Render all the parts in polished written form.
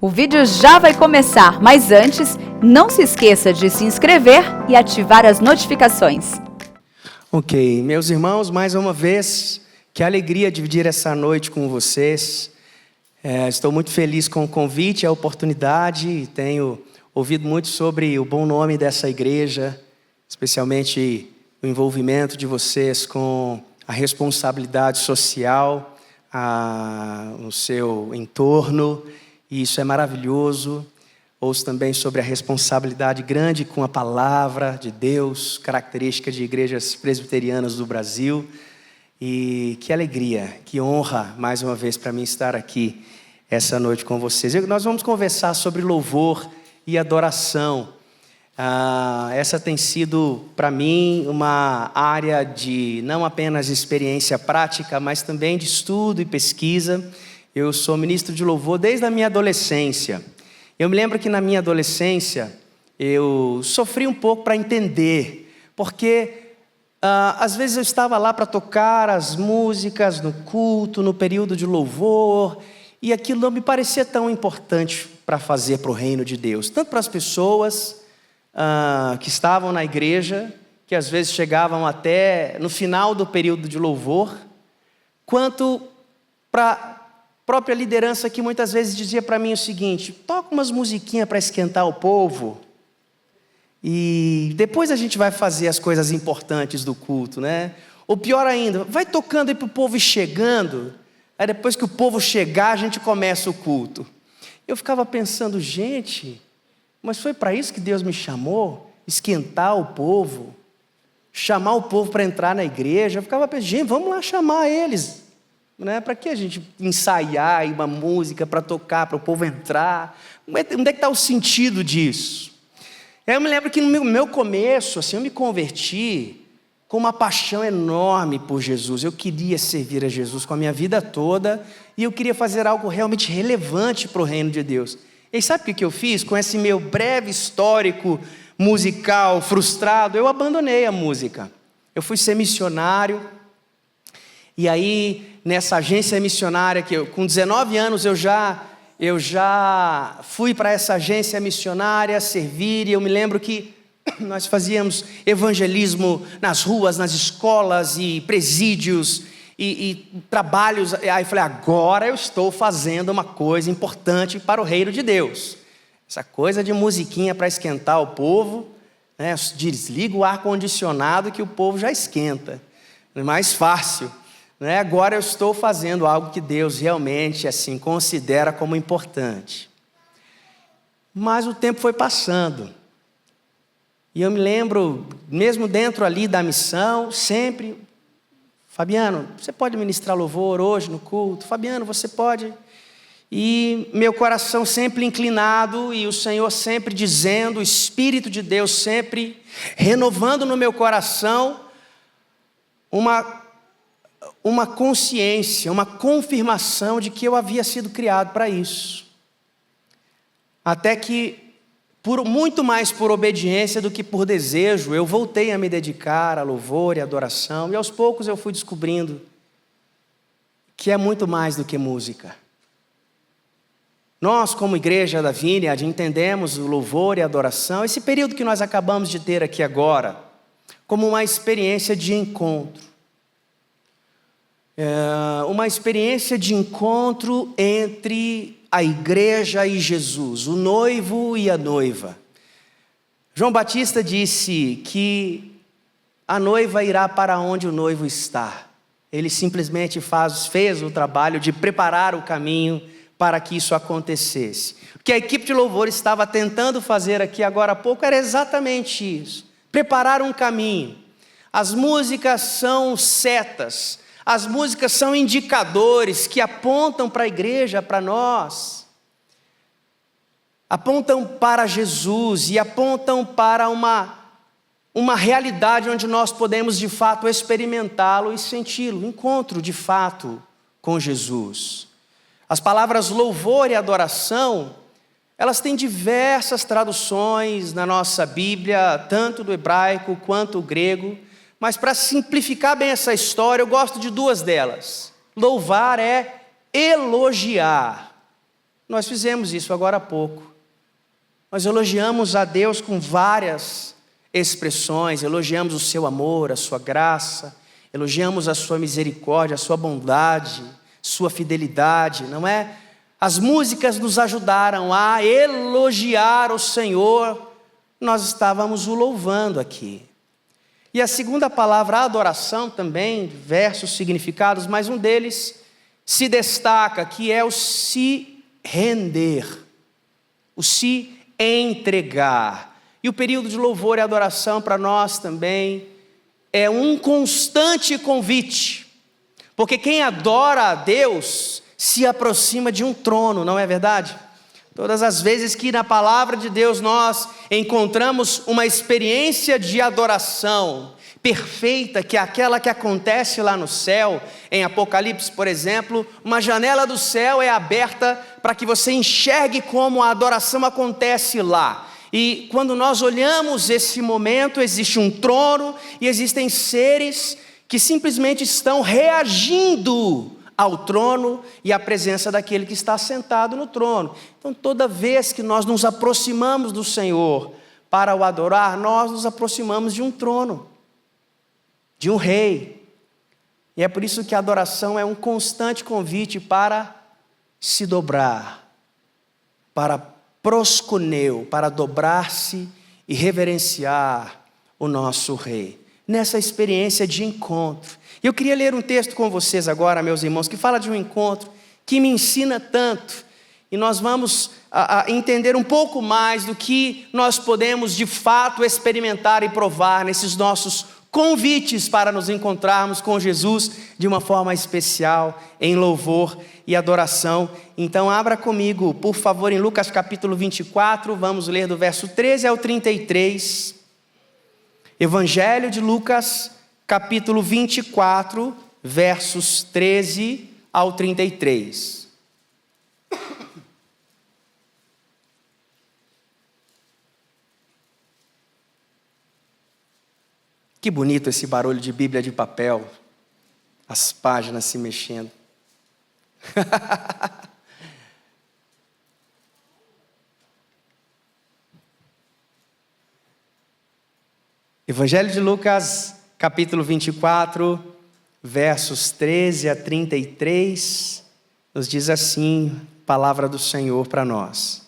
O vídeo já vai começar, mas antes, não se esqueça de se inscrever e ativar as notificações. Ok, meus irmãos, mais uma vez, que alegria dividir essa noite com vocês. Estou muito feliz com o convite, a oportunidade. Tenho ouvido muito sobre o bom nome dessa igreja, especialmente o envolvimento de vocês com a responsabilidade social no seu entorno. E isso é maravilhoso. Ouço também sobre a responsabilidade grande com a palavra de Deus, característica de igrejas presbiterianas do Brasil. E que alegria, que honra, mais uma vez, para mim estar aqui essa noite com vocês. Nós vamos conversar sobre louvor e adoração. Essa tem sido, para mim, uma área de não apenas experiência prática, mas também de estudo e pesquisa. Eu sou ministro de louvor desde a minha adolescência. Eu me lembro que na minha adolescência eu sofri um pouco para entender, porque às vezes eu estava lá para tocar as músicas no culto, no período de louvor, e aquilo não me parecia tão importante para fazer para o reino de Deus, tanto para as pessoas que estavam na igreja, que às vezes chegavam até no final do período de louvor, quanto para própria liderança que muitas vezes dizia para mim o seguinte: toca umas musiquinhas para esquentar o povo e depois a gente vai fazer as coisas importantes do culto, né? Ou pior ainda, vai tocando aí para o povo ir chegando, aí depois que o povo chegar a gente começa o culto. Eu ficava pensando, gente, mas foi para isso que Deus me chamou? Esquentar o povo, chamar o povo para entrar na igreja? Eu ficava pensando, gente, vamos lá chamar eles. Para que a gente ensaiar uma música para tocar, para o povo entrar? Onde é que está o sentido disso? Eu me lembro que no meu começo, assim, eu me converti com uma paixão enorme por Jesus. Eu queria servir a Jesus com a minha vida toda e eu queria fazer algo realmente relevante para o reino de Deus. E sabe o que eu fiz? Com esse meu breve histórico musical frustrado, eu abandonei a música. Eu fui ser missionário. E aí, nessa agência missionária, com 19 anos eu já fui para essa agência missionária servir, e eu me lembro que nós fazíamos evangelismo nas ruas, nas escolas e presídios e trabalhos. Aí eu falei, agora eu estou fazendo uma coisa importante para o reino de Deus. Essa coisa de musiquinha para esquentar o povo, né? Desliga o ar-condicionado que o povo já esquenta, é mais fácil. Agora eu estou fazendo algo que Deus realmente assim considera como importante. Mas o tempo foi passando. E eu me lembro, mesmo dentro ali da missão, sempre, Fabiano, você pode ministrar louvor hoje no culto? Fabiano, você pode? E meu coração sempre inclinado e o Senhor sempre dizendo, o Espírito de Deus sempre renovando no meu coração uma consciência, uma confirmação de que eu havia sido criado para isso. Até que, muito mais por obediência do que por desejo, eu voltei a me dedicar a louvor e adoração, e aos poucos eu fui descobrindo que é muito mais do que música. Nós, como igreja da Vineyard, entendemos o louvor e a adoração, esse período que nós acabamos de ter aqui agora, como uma experiência de encontro. Uma experiência de encontro entre a igreja e Jesus, o noivo e a noiva. João Batista disse que a noiva irá para onde o noivo está. Ele simplesmente fez o trabalho de preparar o caminho para que isso acontecesse. O que a equipe de louvor estava tentando fazer aqui agora há pouco era exatamente isso. Preparar um caminho. As músicas são setas. As músicas são indicadores que apontam para a igreja, para nós. Apontam para Jesus e apontam para uma realidade onde nós podemos de fato experimentá-lo e senti-lo. Encontro de fato com Jesus. As palavras louvor e adoração, elas têm diversas traduções na nossa Bíblia, tanto do hebraico quanto do grego. Mas para simplificar bem essa história, eu gosto de duas delas. Louvar é elogiar. Nós fizemos isso agora há pouco. Nós elogiamos a Deus com várias expressões, elogiamos o seu amor, a sua graça, elogiamos a sua misericórdia, a sua bondade, sua fidelidade, não é? As músicas nos ajudaram a elogiar o Senhor, nós estávamos o louvando aqui. E a segunda palavra, adoração, também, diversos significados, mas um deles se destaca, que é o se render, o se entregar. E o período de louvor e adoração para nós também é um constante convite, porque quem adora a Deus se aproxima de um trono, não é verdade? Todas as vezes que na palavra de Deus nós encontramos uma experiência de adoração perfeita, que é aquela que acontece lá no céu, em Apocalipse, por exemplo, uma janela do céu é aberta para que você enxergue como a adoração acontece lá. E quando nós olhamos esse momento, existe um trono e existem seres que simplesmente estão reagindo ao trono e à presença daquele que está sentado no trono. Então, toda vez que nós nos aproximamos do Senhor para o adorar, nós nos aproximamos de um trono, de um rei. E é por isso que a adoração é um constante convite para se dobrar, para proskuneu, para dobrar-se e reverenciar o nosso rei, nessa experiência de encontro. Eu queria ler um texto com vocês agora, meus irmãos, que fala de um encontro que me ensina tanto, e nós vamos entender um pouco mais do que nós podemos de fato experimentar e provar nesses nossos convites para nos encontrarmos com Jesus de uma forma especial, em louvor e adoração. Então abra comigo, por favor, em Lucas capítulo 24, vamos ler do verso 13 ao 33, Evangelho de Lucas, capítulo 24, versos 13 ao 33. Que bonito esse barulho de Bíblia de papel, as páginas se mexendo. Evangelho de Lucas, capítulo 24, versos 13 a 33, nos diz assim, palavra do Senhor para nós.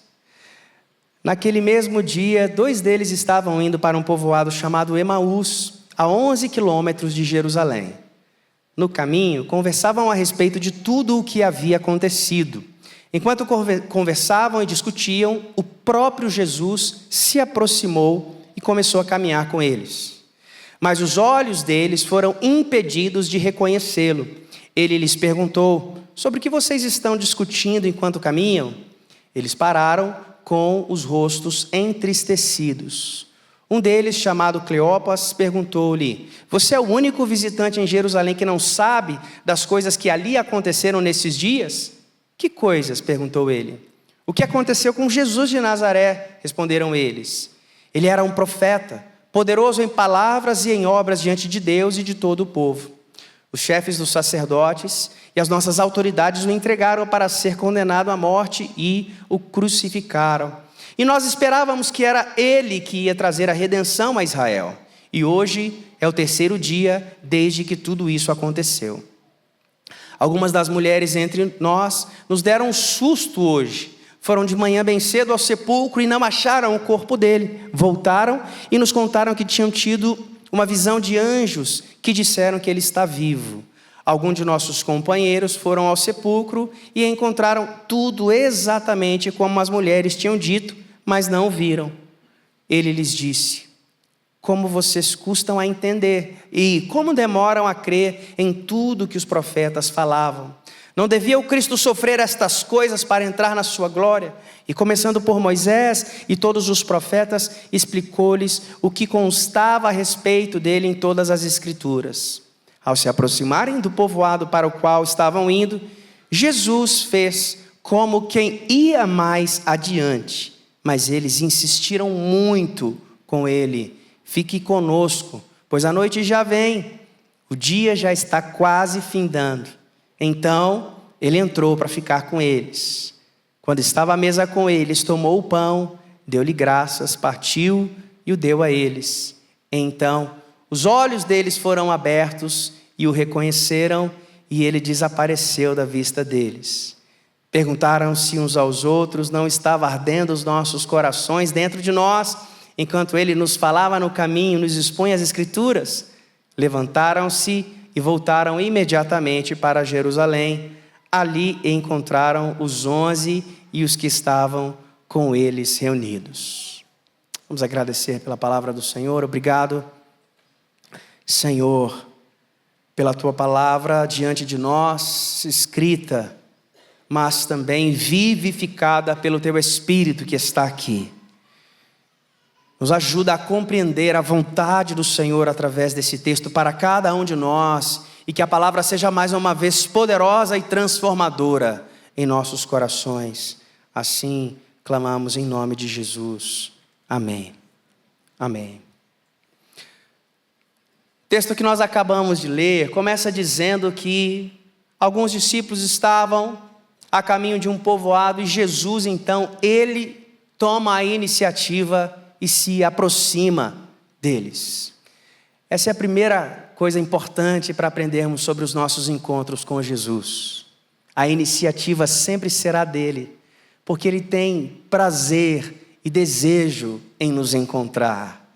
Naquele mesmo dia, 2 deles estavam indo para um povoado chamado Emaús, a 11 quilômetros de Jerusalém. No caminho, conversavam a respeito de tudo o que havia acontecido. Enquanto conversavam e discutiam, o próprio Jesus se aproximou e começou a caminhar com eles. Mas os olhos deles foram impedidos de reconhecê-lo. Ele lhes perguntou: sobre o que vocês estão discutindo enquanto caminham? Eles pararam com os rostos entristecidos. Um deles, chamado Cleopas, perguntou-lhe: você é o único visitante em Jerusalém que não sabe das coisas que ali aconteceram nesses dias? Que coisas? Perguntou ele. O que aconteceu com Jesus de Nazaré? Responderam eles. Ele era um profeta, poderoso em palavras e em obras diante de Deus e de todo o povo. Os chefes dos sacerdotes e as nossas autoridades o entregaram para ser condenado à morte e o crucificaram. E nós esperávamos que era ele que ia trazer a redenção a Israel. E hoje é o 3º dia desde que tudo isso aconteceu. Algumas das mulheres entre nós nos deram um susto hoje. Foram de manhã bem cedo ao sepulcro e não acharam o corpo dele. Voltaram e nos contaram que tinham tido uma visão de anjos que disseram que ele está vivo. Alguns de nossos companheiros foram ao sepulcro e encontraram tudo exatamente como as mulheres tinham dito, mas não o viram. Ele lhes disse: como vocês custam a entender e como demoram a crer em tudo que os profetas falavam. Não devia o Cristo sofrer estas coisas para entrar na sua glória? E começando por Moisés e todos os profetas, explicou-lhes o que constava a respeito dele em todas as Escrituras. Ao se aproximarem do povoado para o qual estavam indo, Jesus fez como quem ia mais adiante, mas eles insistiram muito com ele: fique conosco, pois a noite já vem, o dia já está quase findando. Então ele entrou para ficar com eles. Quando estava à mesa com eles, tomou o pão, deu-lhe graças, partiu e o deu a eles. Então, os olhos deles foram abertos e o reconheceram, e ele desapareceu da vista deles. Perguntaram-se uns aos outros: não estava ardendo os nossos corações dentro de nós, enquanto ele nos falava no caminho, nos expunha as Escrituras? Levantaram-se e voltaram imediatamente para Jerusalém. Ali encontraram os 11 e os que estavam com eles reunidos. Vamos agradecer pela palavra do Senhor. Obrigado, Senhor, pela Tua palavra diante de nós, escrita, mas também vivificada pelo Teu Espírito que está aqui. Nos ajuda a compreender a vontade do Senhor através desse texto para cada um de nós, e que a palavra seja mais uma vez poderosa e transformadora em nossos corações. Assim clamamos em nome de Jesus. Amém. Amém. O texto que nós acabamos de ler começa dizendo que alguns discípulos estavam a caminho de um povoado e Jesus, então, ele toma a iniciativa e se aproxima deles. Essa é a primeira coisa importante para aprendermos sobre os nossos encontros com Jesus. A iniciativa sempre será dele, porque ele tem prazer e desejo em nos encontrar.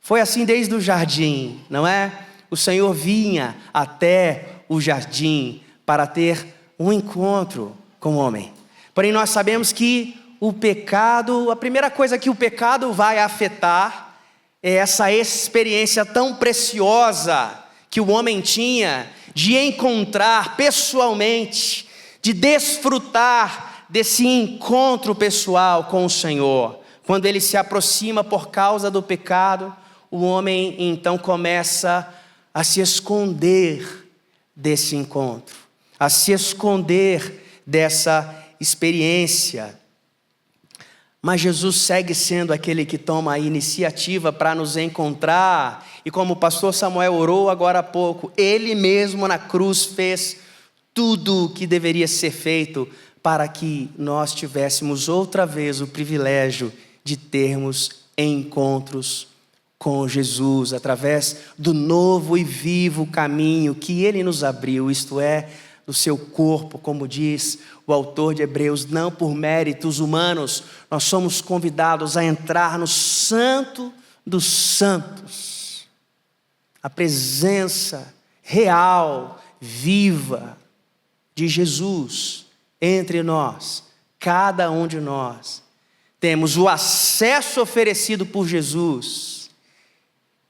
Foi assim desde o jardim, não é? O Senhor vinha até o jardim para ter um encontro com o homem. Porém, nós sabemos que o pecado, a primeira coisa que o pecado vai afetar é essa experiência tão preciosa que o homem tinha de encontrar pessoalmente, de desfrutar desse encontro pessoal com o Senhor. Quando ele se aproxima por causa do pecado, o homem então começa a se esconder desse encontro, a se esconder dessa experiência. Mas Jesus segue sendo aquele que toma a iniciativa para nos encontrar. E como o pastor Samuel orou agora há pouco, ele mesmo na cruz fez tudo o que deveria ser feito para que nós tivéssemos outra vez o privilégio de termos encontros com Jesus, através do novo e vivo caminho que ele nos abriu, isto é, do seu corpo, como diz o autor de Hebreus, não por méritos humanos. Nós somos convidados a entrar no Santo dos Santos, a presença real, viva de Jesus entre nós. Cada um de nós temos o acesso oferecido por Jesus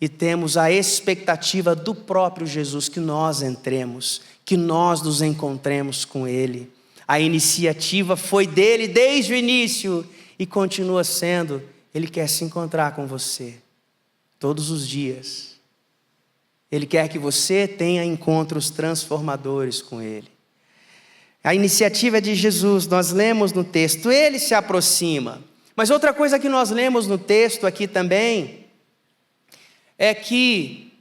e temos a expectativa do próprio Jesus que nós entremos, que nós nos encontremos com Ele. A iniciativa foi dele desde o início e continua sendo. Ele quer se encontrar com você todos os dias. Ele quer que você tenha encontros transformadores com Ele. A iniciativa é de Jesus, nós lemos no texto, ele se aproxima. Mas outra coisa que nós lemos no texto aqui também é que,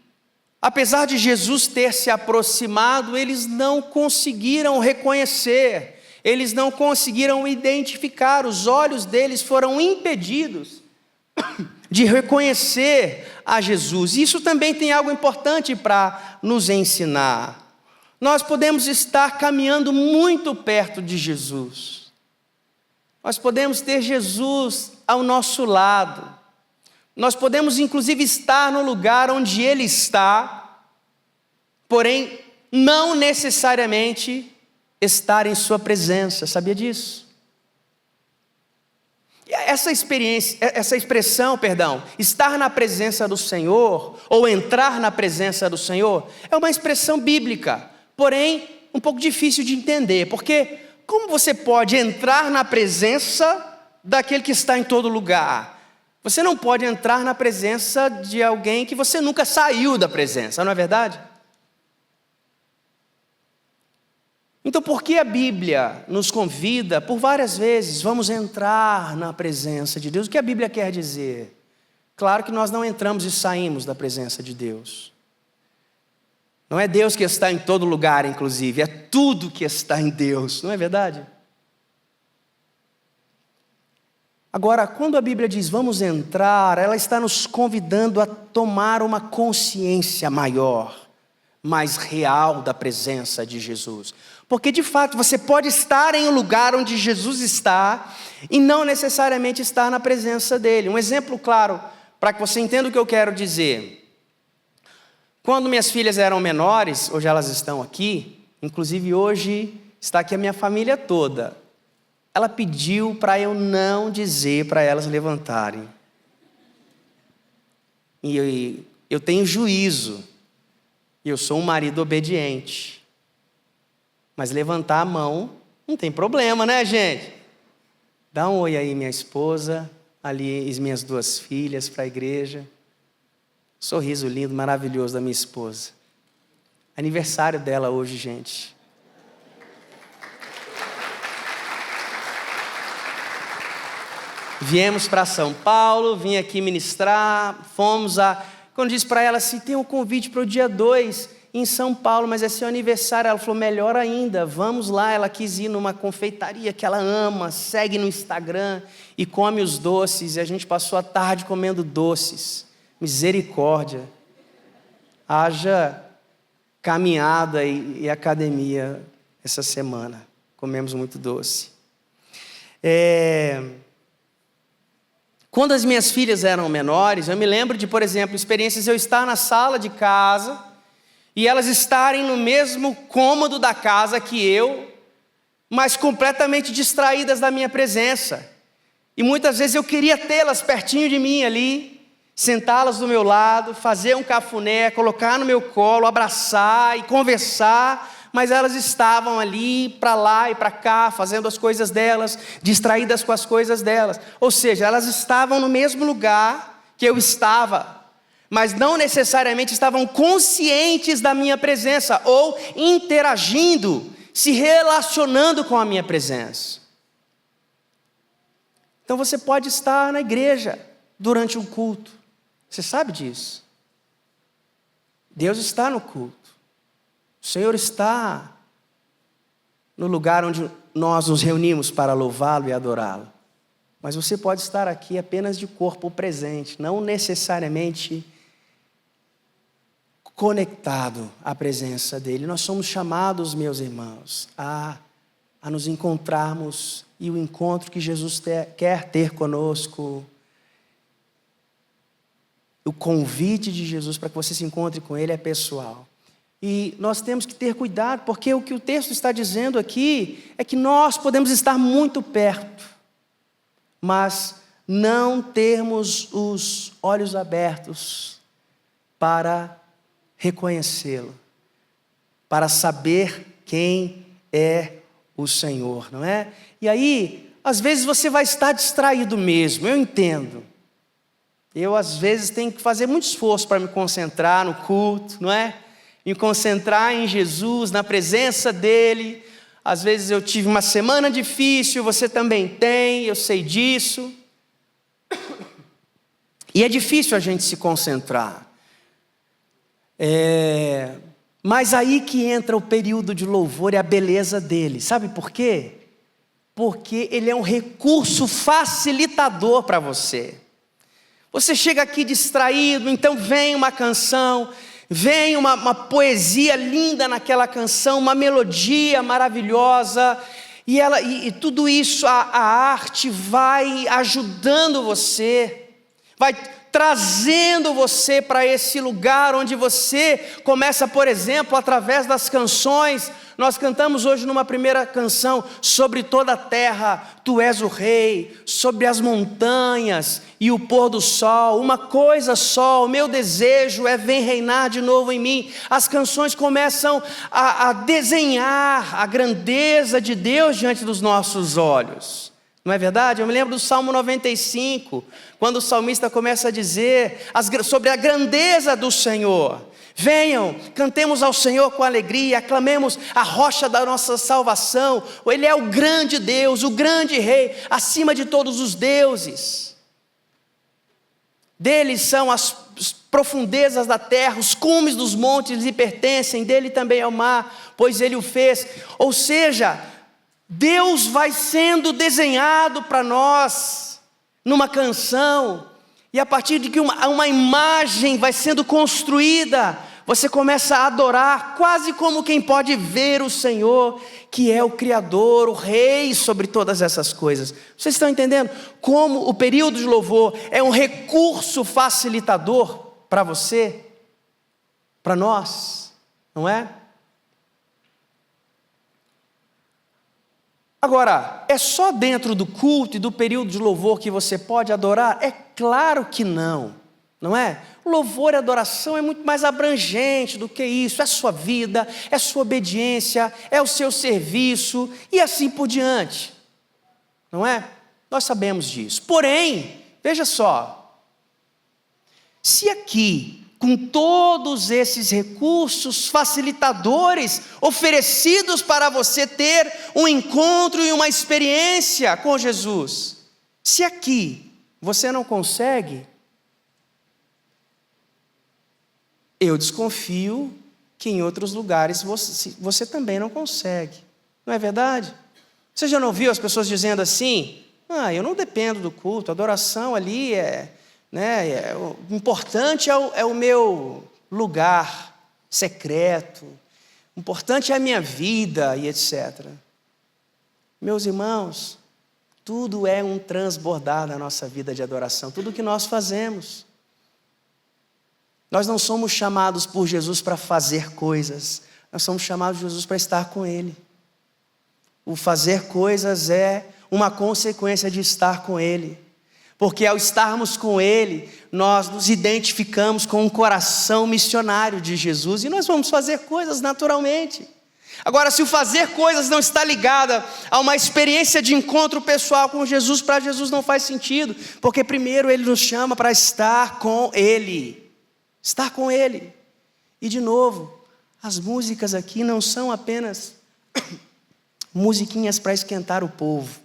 apesar de Jesus ter se aproximado, eles não conseguiram reconhecer, eles não conseguiram identificar, os olhos deles foram impedidos de reconhecer a Jesus. Isso também tem algo importante para nos ensinar. Nós podemos estar caminhando muito perto de Jesus, nós podemos ter Jesus ao nosso lado, nós podemos inclusive estar no lugar onde Ele está, porém não necessariamente estar em sua presença. Sabia disso? Essa expressão, estar na presença do Senhor, ou entrar na presença do Senhor, é uma expressão bíblica, porém um pouco difícil de entender, porque como você pode entrar na presença daquele que está em todo lugar? Você não pode entrar na presença de alguém que você nunca saiu da presença, não é verdade? Então, por que a Bíblia nos convida, por várias vezes, vamos entrar na presença de Deus? O que a Bíblia quer dizer? Claro que nós não entramos e saímos da presença de Deus. Não é Deus que está em todo lugar, inclusive, é tudo que está em Deus, não é verdade? Agora, quando a Bíblia diz vamos entrar, ela está nos convidando a tomar uma consciência maior, mais real da presença de Jesus. Porque de fato você pode estar em um lugar onde Jesus está e não necessariamente estar na presença dele. Um exemplo claro, para que você entenda o que eu quero dizer. Quando minhas filhas eram menores, hoje elas estão aqui, inclusive hoje está aqui a minha família toda. Ela pediu para eu não dizer para elas levantarem. E eu tenho juízo. E eu sou um marido obediente. Mas levantar a mão não tem problema, né, gente? Dá um oi aí, minha esposa. Ali, as minhas 2 filhas para a igreja. Sorriso lindo, maravilhoso da minha esposa. Aniversário dela hoje, gente. Viemos para São Paulo, vim aqui ministrar, quando disse para ela assim, tem um convite para o dia 2 em São Paulo, mas é seu aniversário. Ela falou, melhor ainda, vamos lá. Ela quis ir numa confeitaria que ela ama, segue no Instagram e come os doces, e a gente passou a tarde comendo doces. Misericórdia. Haja caminhada e academia essa semana. Comemos muito doce. Quando as minhas filhas eram menores, eu me lembro de, por exemplo, experiências eu estar na sala de casa e elas estarem no mesmo cômodo da casa que eu, mas completamente distraídas da minha presença. E muitas vezes eu queria tê-las pertinho de mim ali, sentá-las do meu lado, fazer um cafuné, colocar no meu colo, abraçar e conversar, mas elas estavam ali, para lá e para cá, fazendo as coisas delas, distraídas com as coisas delas. Ou seja, elas estavam no mesmo lugar que eu estava, mas não necessariamente estavam conscientes da minha presença, ou interagindo, se relacionando com a minha presença. Então você pode estar na igreja durante um culto, você sabe disso. Deus está no culto. O Senhor está no lugar onde nós nos reunimos para louvá-lo e adorá-lo. Mas você pode estar aqui apenas de corpo presente, não necessariamente conectado à presença dEle. Nós somos chamados, meus irmãos, a nos encontrarmos, e o encontro que Jesus quer ter conosco, o convite de Jesus para que você se encontre com Ele é pessoal. E nós temos que ter cuidado, porque o que o texto está dizendo aqui é que nós podemos estar muito perto, mas não termos os olhos abertos para reconhecê-lo, para saber quem é o Senhor, não é? E aí, às vezes você vai estar distraído mesmo, eu entendo. Eu, às vezes, tenho que fazer muito esforço para me concentrar no culto, não é? Me concentrar em Jesus, na presença dEle. Às vezes eu tive uma semana difícil, você também tem, eu sei disso. E é difícil a gente se concentrar. Mas aí que entra o período de louvor e a beleza dele. Sabe por quê? Porque ele é um recurso facilitador para você. Você chega aqui distraído, então vem uma canção, vem uma poesia linda naquela canção, uma melodia maravilhosa, e tudo isso, a arte vai ajudando você, vai trazendo você para esse lugar onde você começa, por exemplo, através das canções. Nós cantamos hoje numa primeira canção, sobre toda a terra, tu és o rei, sobre as montanhas e o pôr do sol, uma coisa só, o meu desejo é vem reinar de novo em mim. As canções começam a desenhar a grandeza de Deus diante dos nossos olhos. Não é verdade? Eu me lembro do Salmo 95, quando o salmista começa a dizer sobre a grandeza do Senhor. Venham, cantemos ao Senhor com alegria, aclamemos a rocha da nossa salvação. Ele é o grande Deus, o grande Rei, acima de todos os deuses. Dele são as profundezas da terra, os cumes dos montes lhe pertencem, dele também é o mar, pois ele o fez. Ou seja, Deus vai sendo desenhado para nós numa canção, e a partir de que uma imagem vai sendo construída, você começa a adorar, quase como quem pode ver o Senhor, que é o Criador, o Rei sobre todas essas coisas. Vocês estão entendendo como o período de louvor é um recurso facilitador para você, para nós, não é? Agora, é só dentro do culto e do período de louvor que você pode adorar? É claro que não, não é? O louvor e a adoração é muito mais abrangente do que isso. É a sua vida, é a sua obediência, é o seu serviço e assim por diante, não é? Nós sabemos disso. Porém, veja só, se aqui, com todos esses recursos facilitadores oferecidos para você ter um encontro e uma experiência com Jesus, se aqui você não consegue, eu desconfio que em outros lugares você também não consegue, não é verdade? Você já não ouviu as pessoas dizendo assim: eu não dependo do culto, a adoração ali o importante é o meu lugar secreto, o importante é a minha vida e etc. Meus irmãos, tudo é um transbordar na nossa vida de adoração, tudo que nós fazemos. Nós não somos chamados por Jesus para fazer coisas, nós somos chamados por Jesus para estar com Ele. O fazer coisas é uma consequência de estar com Ele. Porque ao estarmos com Ele, nós nos identificamos com um coração missionário de Jesus e nós vamos fazer coisas naturalmente. Agora, se o fazer coisas não está ligado a uma experiência de encontro pessoal com Jesus, para Jesus não faz sentido, porque primeiro Ele nos chama para estar com Ele. Estar com Ele. E de novo, as músicas aqui não são apenas musiquinhas para esquentar o povo.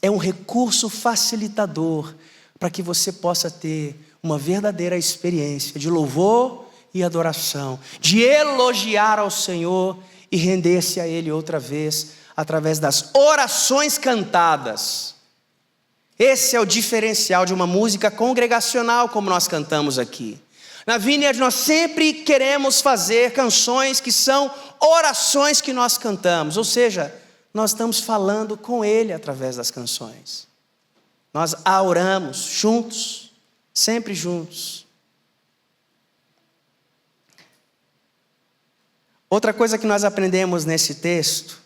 É um recurso facilitador para que você possa ter uma verdadeira experiência de louvor e adoração, de elogiar ao Senhor e render-se a Ele outra vez, através das orações cantadas. Esse é o diferencial de uma música congregacional, como nós cantamos aqui. Na Vineyard nós sempre queremos fazer canções que são orações que nós cantamos, ou seja, nós estamos falando com Ele através das canções. Nós a oramos juntos, sempre juntos. Outra coisa que nós aprendemos nesse texto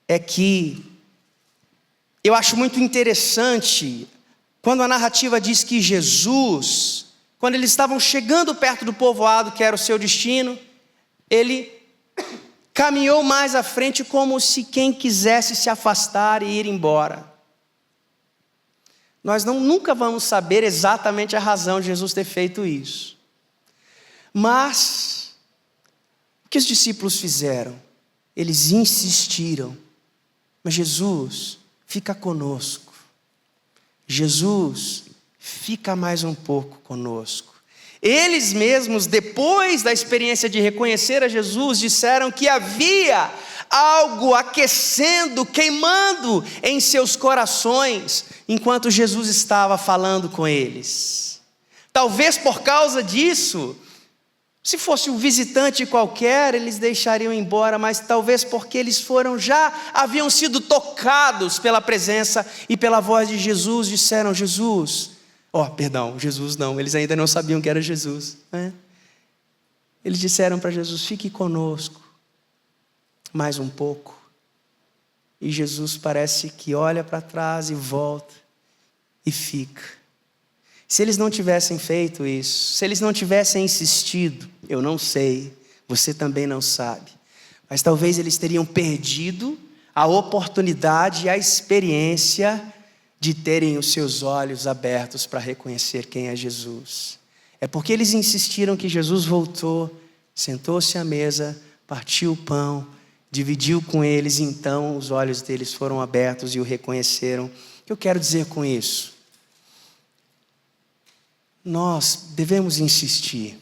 é que eu acho muito interessante quando a narrativa diz que Jesus, quando eles estavam chegando perto do povoado que era o seu destino, Ele caminhou mais à frente como se quem quisesse se afastar e ir embora. Nós nunca vamos saber exatamente a razão de Jesus ter feito isso. Mas, o que os discípulos fizeram? Eles insistiram. Mas Jesus, fica conosco. Jesus, fica mais um pouco conosco. Eles mesmos, depois da experiência de reconhecer a Jesus, disseram que havia algo aquecendo, queimando em seus corações, enquanto Jesus estava falando com eles. Talvez por causa disso, se fosse um visitante qualquer, eles deixariam embora, mas talvez porque eles haviam sido tocados pela presença e pela voz de Jesus, disseram: Jesus, Jesus não, eles ainda não sabiam que era Jesus, né? Eles disseram para Jesus: fique conosco mais um pouco. E Jesus parece que olha para trás e volta e fica. Se eles não tivessem feito isso, se eles não tivessem insistido, eu não sei, você também não sabe, mas talvez eles teriam perdido a oportunidade e a experiência de terem os seus olhos abertos para reconhecer quem é Jesus. É porque eles insistiram que Jesus voltou, sentou-se à mesa, partiu o pão, dividiu com eles, e então os olhos deles foram abertos e o reconheceram. O que eu quero dizer com isso? Nós devemos insistir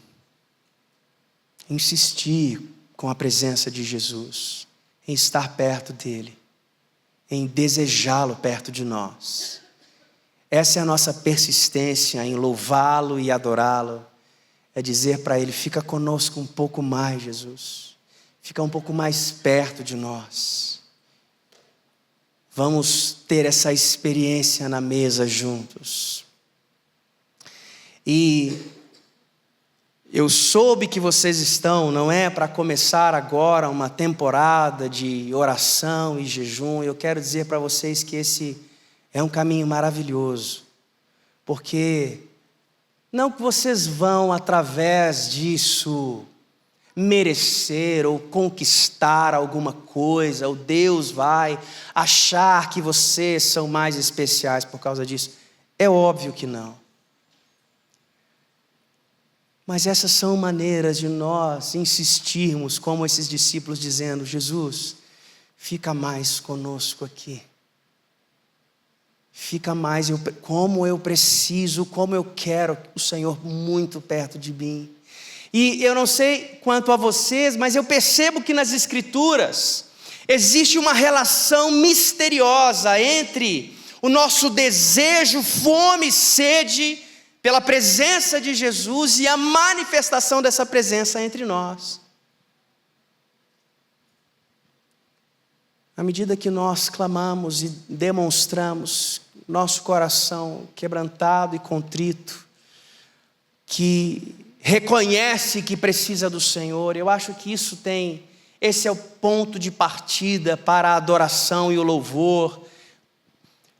com a presença de Jesus, em estar perto dele, em desejá-lo perto de nós. Essa é a nossa persistência em louvá-lo e adorá-lo. É dizer para Ele: fica conosco um pouco mais, Jesus. Fica um pouco mais perto de nós. Vamos ter essa experiência na mesa juntos. E eu soube que vocês estão, não é para começar agora uma temporada de oração e jejum. Eu quero dizer para vocês que esse é um caminho maravilhoso. Porque não que vocês vão através disso merecer ou conquistar alguma coisa, ou Deus vai achar que vocês são mais especiais por causa disso. É óbvio que não. Mas essas são maneiras de nós insistirmos, como esses discípulos, dizendo: Jesus, fica mais conosco aqui. Fica mais, como eu preciso, como eu quero o Senhor muito perto de mim. E eu não sei quanto a vocês, mas eu percebo que nas Escrituras existe uma relação misteriosa entre o nosso desejo, fome e sede pela presença de Jesus e a manifestação dessa presença entre nós. À medida que nós clamamos e demonstramos nosso coração quebrantado e contrito, que reconhece que precisa do Senhor, eu acho que esse é o ponto de partida para a adoração e o louvor,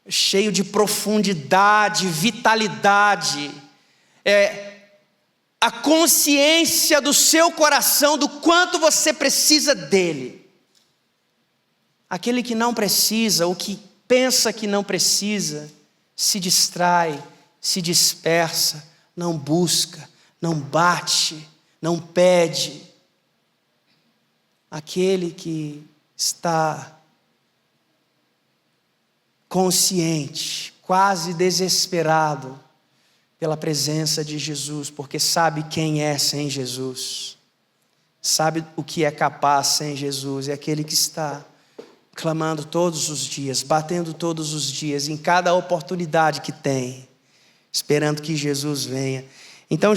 cheio de profundidade, vitalidade, a consciência do seu coração, do quanto você precisa dele. Aquele que não precisa, ou que pensa que não precisa, se distrai, se dispersa, não busca, não bate, não pede. Aquele que está consciente, quase desesperado pela presença de Jesus, porque sabe quem é sem Jesus, sabe o que é capaz sem Jesus, é aquele que está clamando todos os dias, batendo todos os dias, em cada oportunidade que tem, esperando que Jesus venha. Então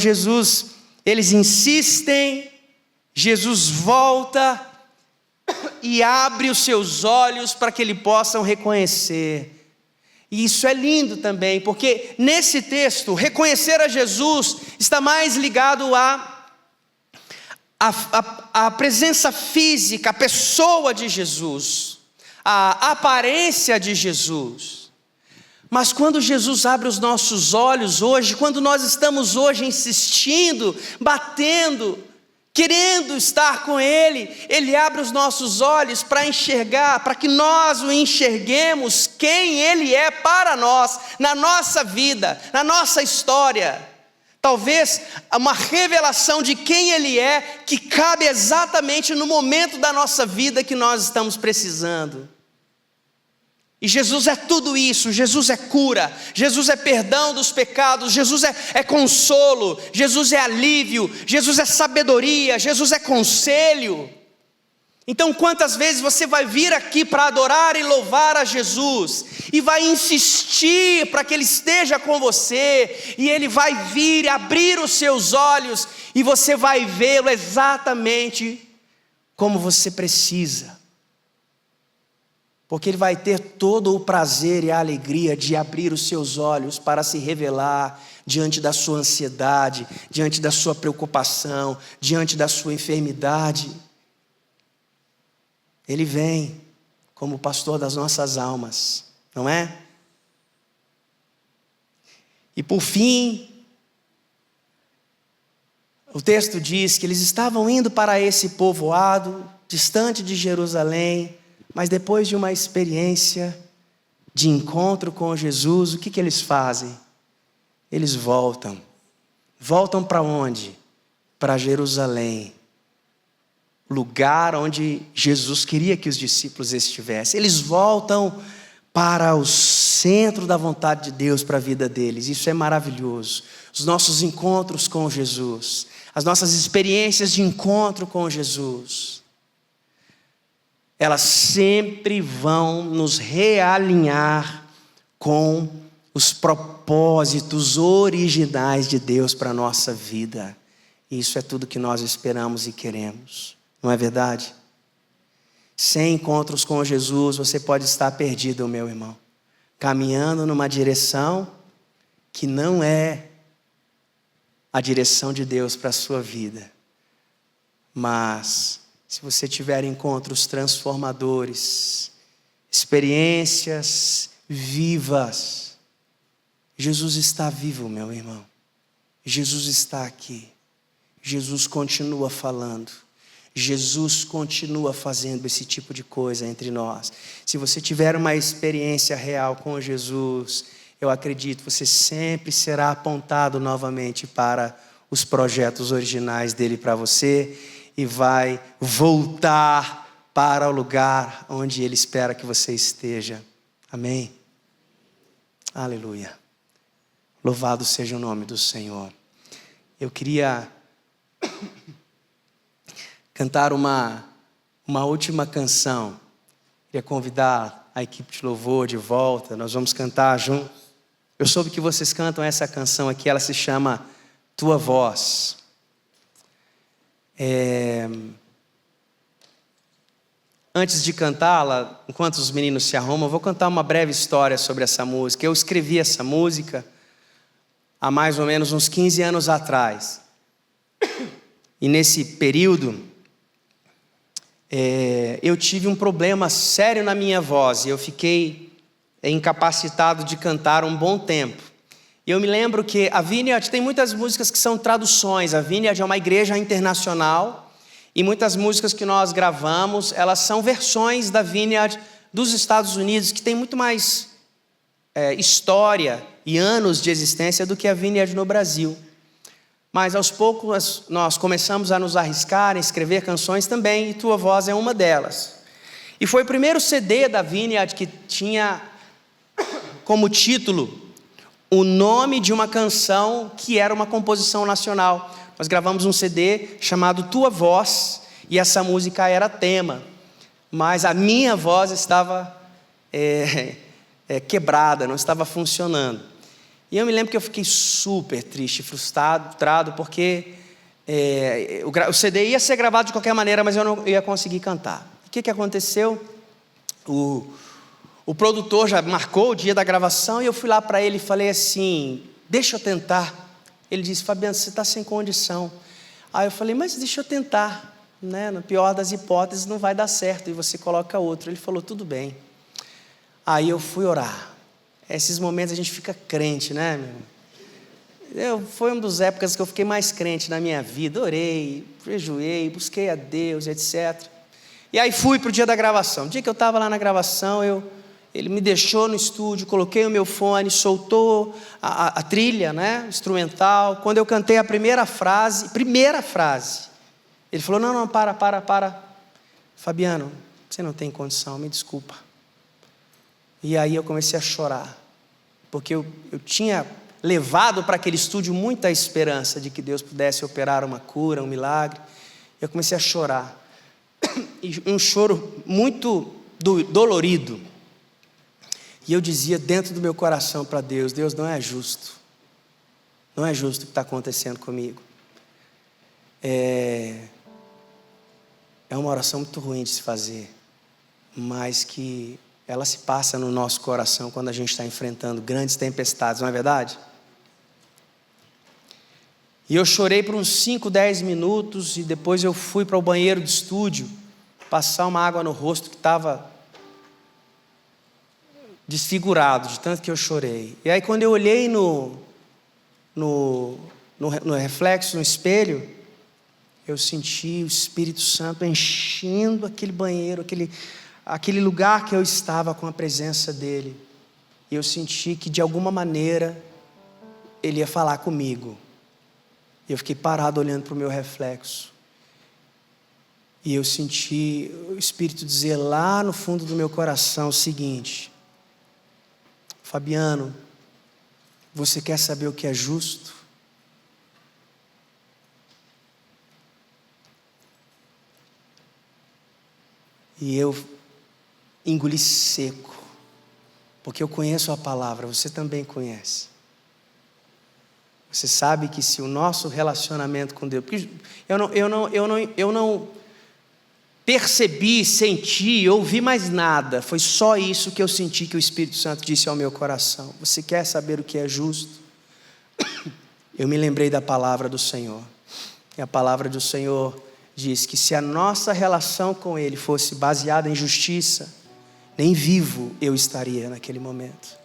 eles insistem, Jesus volta e abre os seus olhos para que eles possam reconhecer. E isso é lindo também, porque nesse texto, reconhecer a Jesus está mais ligado à presença física, a pessoa de Jesus, a aparência de Jesus. Mas quando Jesus abre os nossos olhos hoje, quando nós estamos hoje insistindo, batendo, querendo estar com Ele, Ele abre os nossos olhos para enxergar, para que nós o enxerguemos quem Ele é para nós, na nossa vida, na nossa história. Talvez uma revelação de quem Ele é, que cabe exatamente no momento da nossa vida que nós estamos precisando. E Jesus é tudo isso. Jesus é cura, Jesus é perdão dos pecados, Jesus é consolo, Jesus é alívio, Jesus é sabedoria, Jesus é conselho. Então quantas vezes você vai vir aqui para adorar e louvar a Jesus, e vai insistir para que Ele esteja com você, e Ele vai vir abrir os seus olhos, e você vai vê-lo exatamente como você precisa. Porque Ele vai ter todo o prazer e a alegria de abrir os seus olhos para se revelar diante da sua ansiedade, diante da sua preocupação, diante da sua enfermidade. Ele vem como pastor das nossas almas, não é? E por fim, o texto diz que eles estavam indo para esse povoado, distante de Jerusalém, mas depois de uma experiência de encontro com Jesus, o que eles fazem? Eles voltam. Voltam para onde? Para Jerusalém. Lugar onde Jesus queria que os discípulos estivessem. Eles voltam para o centro da vontade de Deus para a vida deles. Isso é maravilhoso. Os nossos encontros com Jesus, as nossas experiências de encontro com Jesus. elas sempre vão nos realinhar com os propósitos originais de Deus para a nossa vida. E isso é tudo que nós esperamos e queremos, não é verdade? Sem encontros com Jesus, você pode estar perdido, meu irmão, caminhando numa direção que não é a direção de Deus para a sua vida. Mas, se você tiver encontros transformadores, experiências vivas, Jesus está vivo, meu irmão. Jesus está aqui. Jesus continua falando. Jesus continua fazendo esse tipo de coisa entre nós. Se você tiver uma experiência real com Jesus, eu acredito, você sempre será apontado novamente para os projetos originais dele para você e vai voltar para o lugar onde ele espera que você esteja. Amém? Aleluia. Louvado seja o nome do Senhor. Eu queria cantar uma última canção. Queria convidar a equipe de louvor de volta. Nós vamos cantar juntos. Eu soube que vocês cantam essa canção aqui. Ela se chama Tua Voz. Antes de cantá-la, enquanto os meninos se arrumam, eu vou contar uma breve história sobre essa música. Eu escrevi essa música há mais ou menos uns 15 anos atrás. E nesse período, eu tive um problema sério na minha voz. E eu fiquei incapacitado de cantar um bom tempo. E eu me lembro que a Vineyard tem muitas músicas que são traduções. A Vineyard é uma igreja internacional. E muitas músicas que nós gravamos, elas são versões da Vineyard dos Estados Unidos, que tem muito mais história e anos de existência do que a Vineyard no Brasil. Mas aos poucos nós começamos a nos arriscar em escrever canções também, e Tua Voz é uma delas. E foi o primeiro CD da Vineyard que tinha como título o nome de uma canção que era uma composição nacional. Nós gravamos um CD chamado Tua Voz, e essa música era tema, mas a minha voz estava quebrada, não estava funcionando. E eu me lembro que eu fiquei super triste, frustrado, porque o CD ia ser gravado de qualquer maneira, mas eu não ia conseguir cantar. O que aconteceu? O produtor já marcou o dia da gravação, e eu fui lá para ele e falei assim, deixa eu tentar. Ele disse, Fabiano, você está sem condição. Aí eu falei, mas deixa eu tentar, né? Na pior das hipóteses não vai dar certo, e você coloca outro. Ele falou, tudo bem. Aí eu fui orar. Esses momentos a gente fica crente, né, meu? Foi uma das épocas que eu fiquei mais crente na minha vida. Orei, jejuei, busquei a Deus, etc. E aí fui para o dia da gravação. O dia que eu estava lá na gravação, ele me deixou no estúdio, coloquei o meu fone, soltou a trilha, né, instrumental. Quando eu cantei a primeira frase, ele falou, não, para. Fabiano, você não tem condição, me desculpa. E aí eu comecei a chorar, porque eu tinha levado para aquele estúdio muita esperança de que Deus pudesse operar uma cura, um milagre. Eu comecei a chorar, e um choro muito dolorido. E eu dizia dentro do meu coração para Deus, Deus, não é justo o que está acontecendo comigo. É uma oração muito ruim de se fazer, mas que ela se passa no nosso coração quando a gente está enfrentando grandes tempestades, não é verdade? E eu chorei por uns 5, 10 minutos, e depois eu fui para o banheiro do estúdio, passar uma água no rosto que estava desfigurado, de tanto que eu chorei. E aí quando eu olhei no reflexo, no espelho, eu senti o Espírito Santo enchendo aquele banheiro, aquele lugar que eu estava com a presença dele. E eu senti que de alguma maneira ele ia falar comigo. E eu fiquei parado olhando para o meu reflexo. E eu senti o Espírito dizer lá no fundo do meu coração o seguinte: Fabiano, você quer saber o que é justo? E eu engoli seco, porque eu conheço a palavra, você também conhece. Você sabe que se o nosso relacionamento com Deus... Porque eu não percebi, senti, ouvi mais nada. Foi só isso que eu senti que o Espírito Santo disse ao meu coração. Você quer saber o que é justo? Eu me lembrei da palavra do Senhor. E a palavra do Senhor diz que se a nossa relação com Ele fosse baseada em justiça, nem vivo eu estaria naquele momento.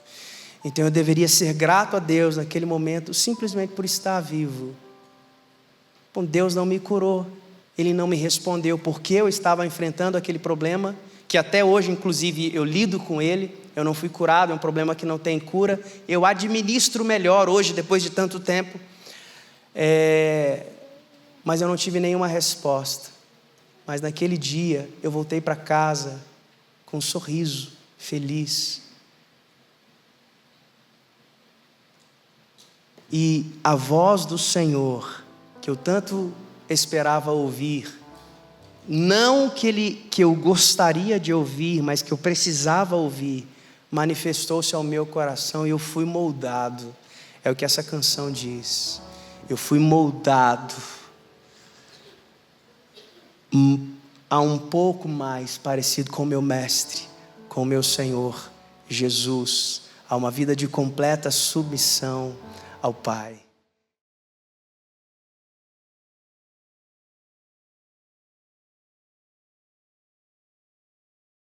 Então eu deveria ser grato a Deus naquele momento, simplesmente por estar vivo. Bom, Deus não me curou, Ele não me respondeu, porque eu estava enfrentando aquele problema, que até hoje, inclusive, eu lido com ele. Eu não fui curado, é um problema que não tem cura. Eu administro melhor hoje, depois de tanto tempo. Mas eu não tive nenhuma resposta. Mas naquele dia, eu voltei para casa com um sorriso, feliz. E a voz do Senhor, que eu tanto esperava ouvir, não que eu gostaria de ouvir, mas que eu precisava ouvir, manifestou-se ao meu coração e eu fui moldado. É o que essa canção diz. Eu fui moldado a um pouco mais parecido com o meu mestre, com o meu Senhor Jesus, a uma vida de completa submissão ao Pai.